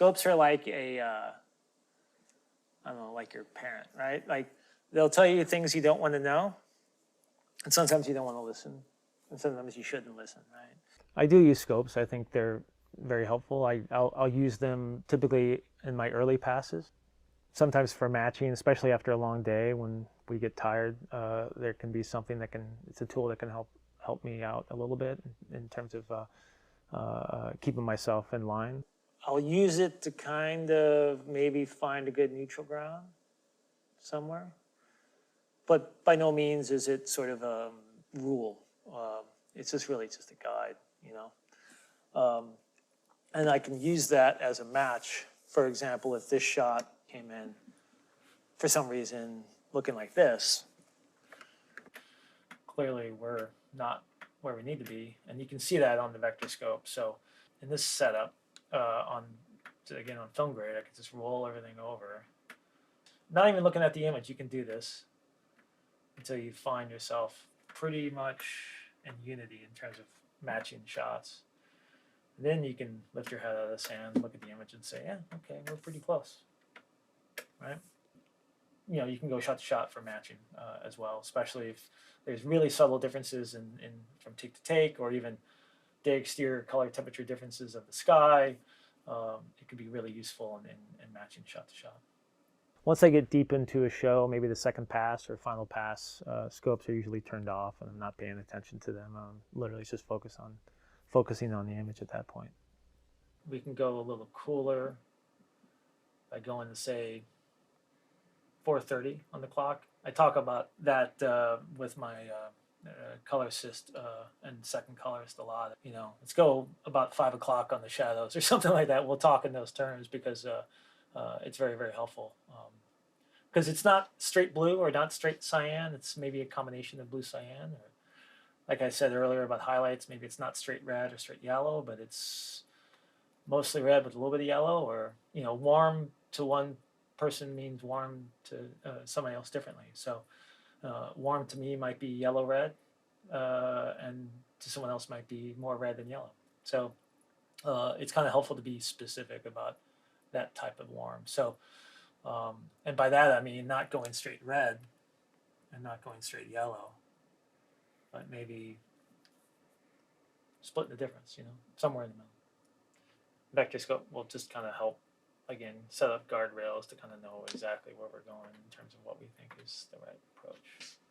scopes are like I don't know, like your parent, right? Like they'll tell you things you don't want to know, and sometimes you don't want to listen, and sometimes you shouldn't listen, right? I do use scopes. I think they're very helpful. I'll use them typically in my early passes. Sometimes for matching, especially after a long day when we get tired, there can be something that it's a tool that can help me out a little bit in terms of keeping myself in line. I'll use it to kind of maybe find a good neutral ground somewhere, but by no means is it sort of a rule. It's just really just a guide, you know. And I can use that as a match. For example, if this shot came in for some reason looking like this, clearly we're not where we need to be, and you can see that on the vector scope. So in this setup, again on film grade, I can just roll everything over. Not even looking at the image, you can do this until you find yourself pretty much in unity in terms of matching shots. And then you can lift your head out of the sand, look at the image, and say, yeah, okay, we're pretty close, right? You know, you can go shot to shot for matching as well, especially if there's really subtle differences in from take to take, or even day exterior color temperature differences of the sky. It could be really useful in matching shot to shot. Once I get deep into a show, maybe the second pass or final pass, scopes are usually turned off, and I'm not paying attention to them. Literally just focusing on the image at that point. We can go a little cooler by going to, say, 4:30 on the clock. I talk about that with my color assist and second colorist a lot. You know, let's go about 5 o'clock on the shadows or something like that. We'll talk in those terms because it's very, very helpful. Because it's not straight blue or not straight cyan. It's maybe a combination of blue cyan. Or, like I said earlier about highlights, maybe it's not straight red or straight yellow, but it's mostly red with a little bit of yellow. Or, you know, warm to one person means warm to somebody else differently. So warm to me might be yellow red, and to someone else might be more red than yellow. So it's kind of helpful to be specific about that type of warm. So and by that I mean not going straight red and not going straight yellow, but maybe splitting the difference, you know, somewhere in the middle. Vector scope will just kind of help, again, set up guardrails to kind of know exactly where we're going in terms of what we think is the right approach.